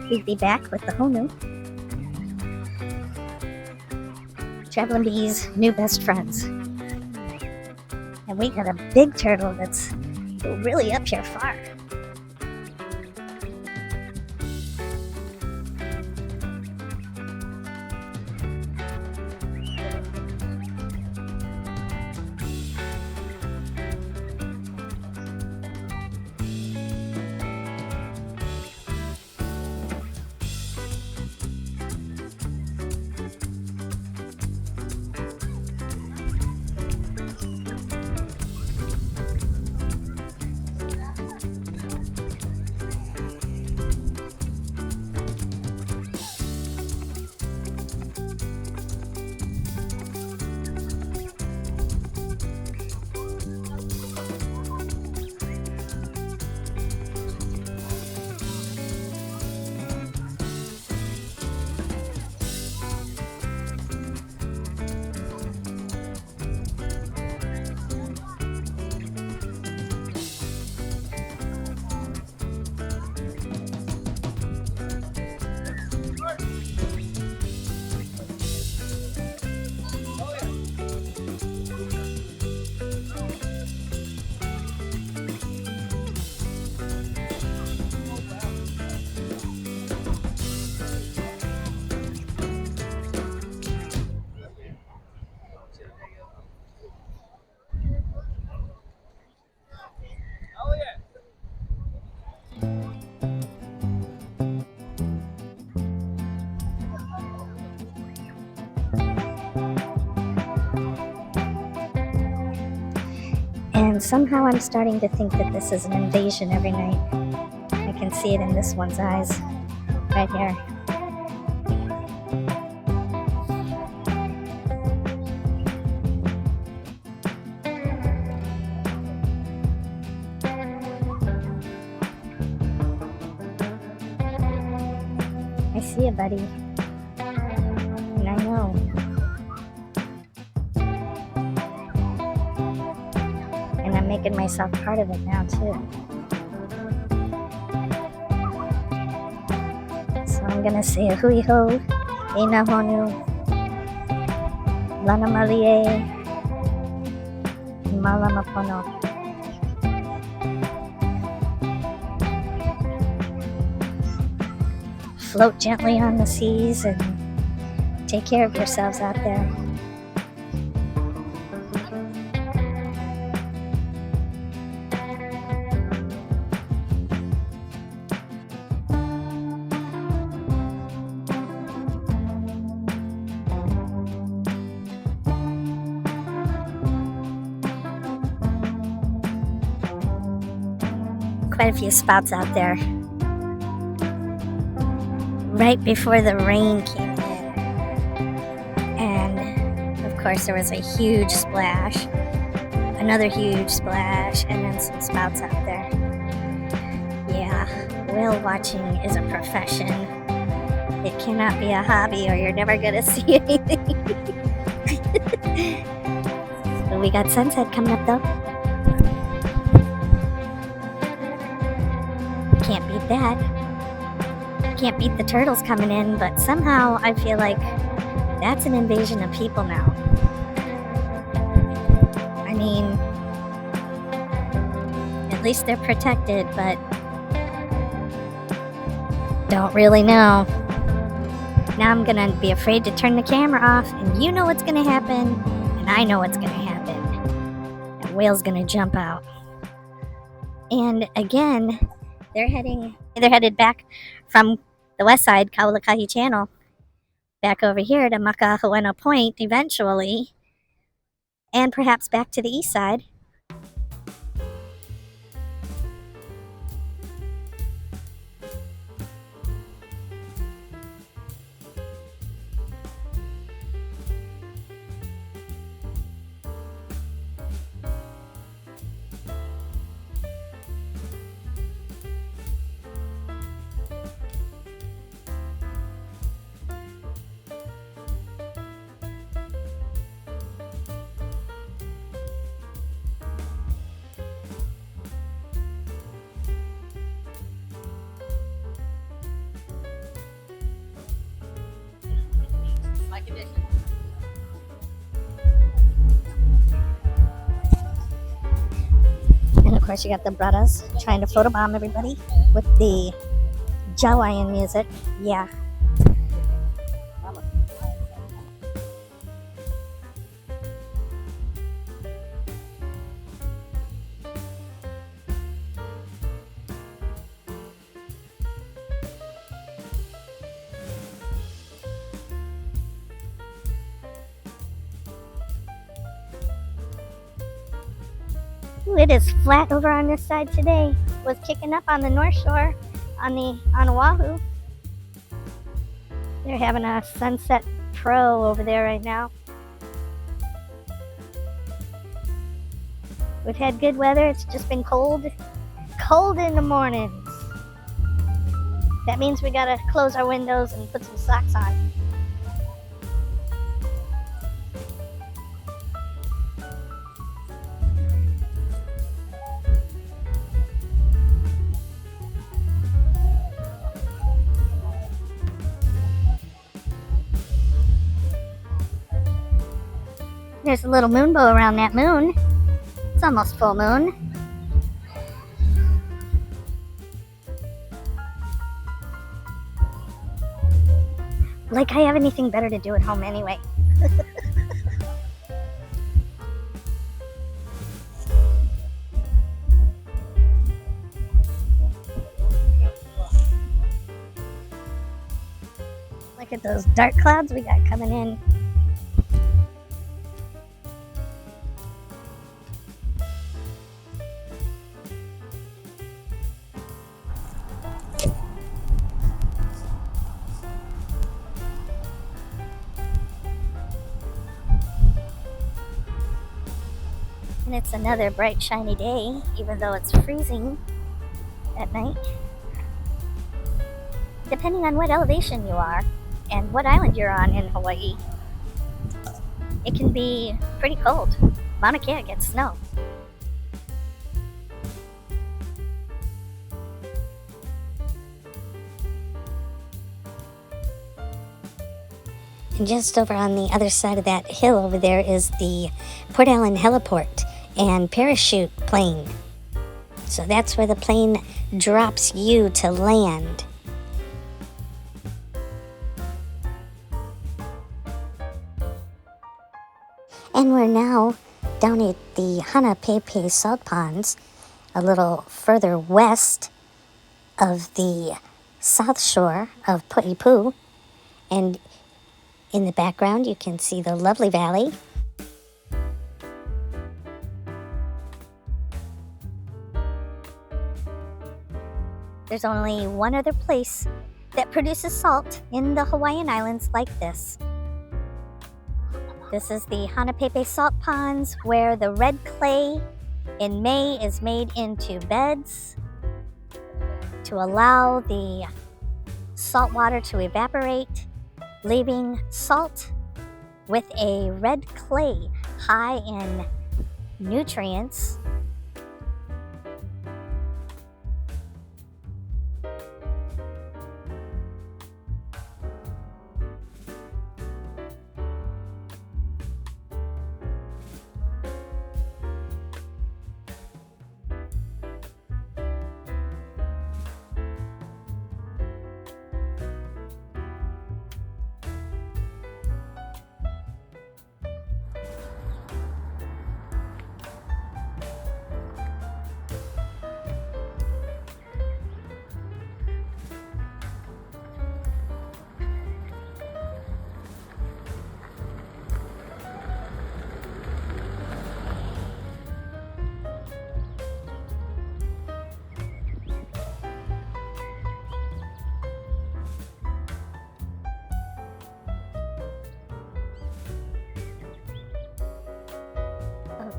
We'd be back with the Honu. Traveling Bee's new best friends. And we got a big turtle that's really up here far. And somehow I'm starting to think that this is an invasion every night. I can see it in this one's eyes, right here. I see you, buddy. And I know. And I'm making myself part of it now, too. So I'm gonna say a hui ho, ina honu, lana malie, mala mapono. Float gently on the seas and take care of yourselves out there. Quite a few spots out there. Right before the rain came in. And of course there was a huge splash, another huge splash, and then some spouts out there. Yeah, whale watching is a profession. It cannot be a hobby or you're never gonna see anything. But we got sunset coming up though. Can't beat that. Can't beat the turtles coming in, but somehow I feel like that's an invasion of people now. I mean, at least they're protected, but don't really know. Now I'm gonna be afraid to turn the camera off, and you know what's gonna happen, and I know what's gonna happen. That whale's gonna jump out. And again, they're headed back from the west side, Kaulakahi Channel, back over here to Makahauena Point eventually, and perhaps back to the east side. course, you got the brothers trying to photobomb everybody with the HAWAI'I music. Yeah. Ooh, it is flat over on this side today. Was kicking up on the North Shore, on Oahu. They're having a sunset pro over there right now. We've had good weather. It's just been cold in the mornings. That means we gotta close our windows and put some socks on. There's a little moonbow around that moon. It's almost full moon. Like I have anything better to do at home anyway. Look at those dark clouds we got coming in. And it's another bright, shiny day, even though it's freezing at night. Depending on what elevation you are and what island you're on in Hawaii, it can be pretty cold. Mauna Kea gets snow. And just over on the other side of that hill over there is the Port Allen Heliport and parachute plane. So that's where the plane drops you to land. And we're now down at the Hanapepe Salt Ponds, a little further west of the south shore of Pu'ipu. And in the background you can see the lovely valley. There's only one other place that produces salt in the Hawaiian Islands like this. This is the Hanapepe Salt Ponds, where the red clay in May is made into beds to allow the salt water to evaporate, leaving salt with a red clay high in nutrients.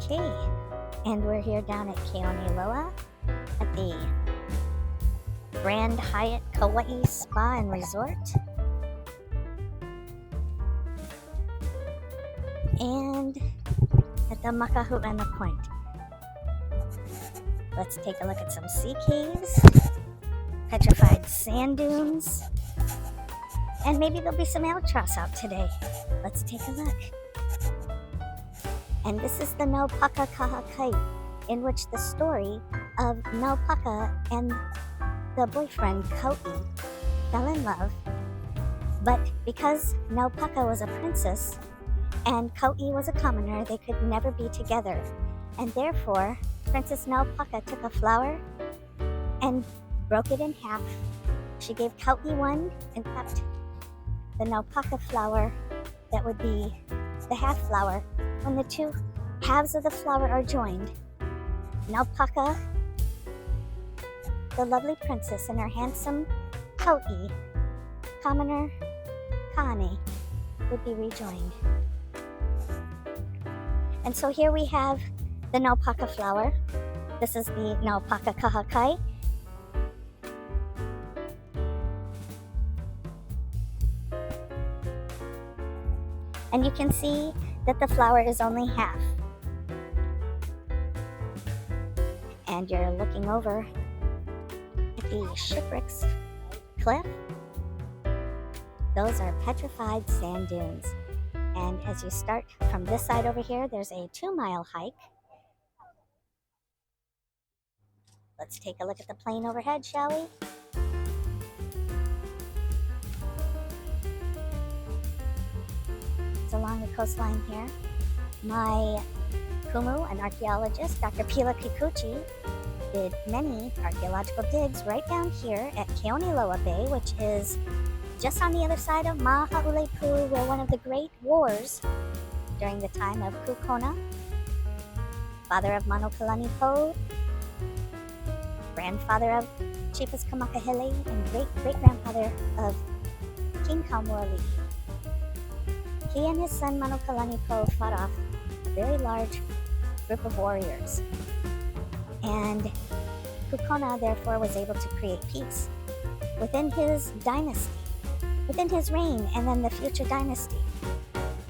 Okay, and we're here down at Keoneloa at the Grand Hyatt Kauai Spa and Resort. And at the Makahu'ana Point. Let's take a look at some sea caves, petrified sand dunes, and maybe there'll be some albatross out today. Let's take a look. And this is the Naupakakahakai in which the story of Naupaka and the boyfriend Kau'i fell in love, but because Naupaka was a princess and Kau'i was a commoner, they could never be together. And therefore, Princess Naupaka took a flower and broke it in half. She gave Kau'i one and kept the Naupaka flower that would be the half flower. When the two halves of the flower are joined, Naupaka, the lovely princess, and her handsome Kau'i, commoner Kane, would be rejoined. And so here we have the Naupaka flower. This is the Naupaka kahakai. And you can see that the flower is only half. And you're looking over at the shipwrecks cliff. Those are petrified sand dunes. And as you start from this side over here, there's a 2-mile hike. Let's take a look at the plane overhead, shall we? It's along the coastline here. My kumu, an archaeologist, Dr. Pila Kikuchi, did many archaeological digs right down here at Keoneloa Bay, which is just on the other side of Mahaulepu, where one of the great wars during the time of Kukona, father of Manokalani Po, grandfather of Chiefess Kamakahele, and great-great-grandfather of King Kaumualii. He and his son Manokalani Po fought off a very large group of warriors. And Kukona, therefore, was able to create peace within his dynasty, within his reign, and then the future dynasty.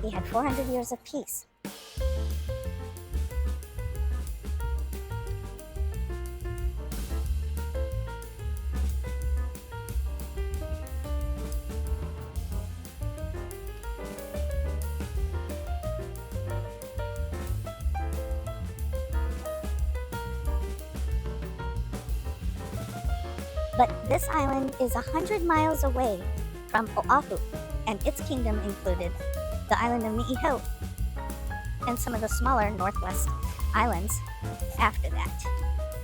He had 400 years of peace. But this island is 100 miles away from Oahu, and its kingdom included the island of Ni'ihau and some of the smaller northwest islands after that.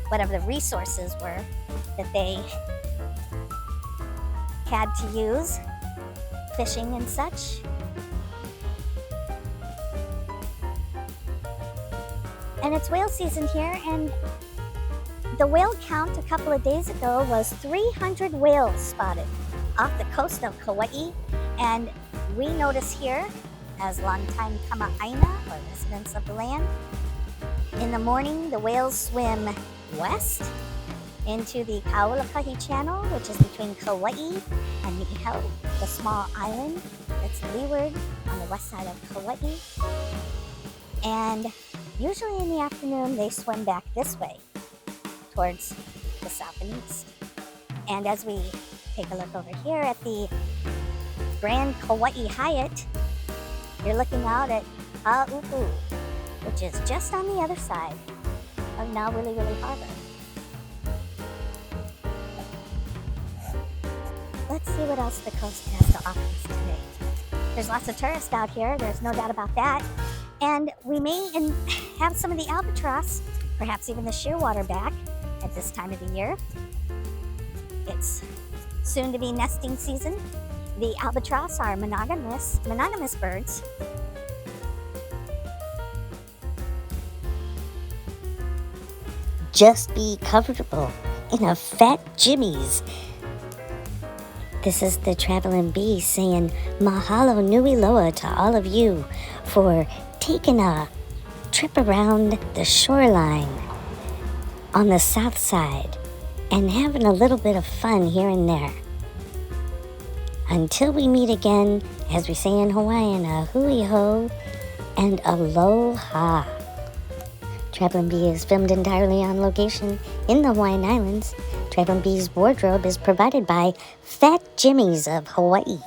Whatever the resources were that they had to use, fishing and such. And it's whale season here, and the whale count a couple of days ago was 300 whales spotted off the coast of Kauai. And we notice here, as longtime kama'aina, or residents of the land, in the morning the whales swim west into the Kaulakahi Channel, which is between Kauai and Ni'ihau, the small island that's leeward on the west side of Kauai. And usually in the afternoon they swim back this way towards the south and east. And as we take a look over here at the Grand Kauai Hyatt, you're looking out at Ha'upu, which is just on the other side of now Wili Wili Harbor. Let's see what else the coast has to offer us today. There's lots of tourists out here, there's no doubt about that. And we may have some of the albatross, perhaps even the shearwater back at this time of the year. It's soon to be nesting season. The albatross are monogamous birds. Just be comfortable in a fat Jimmy's. This is the Traveling Bee saying mahalo nui loa to all of you for taking a trip around the shoreline on the south side and having a little bit of fun here and there. Until we meet again, as we say in Hawaiian, a hui ho and aloha. Traveling Bee is filmed entirely on location in the Hawaiian Islands. Traveling Bee's wardrobe is provided by Fat Jimmy's of Hawaii.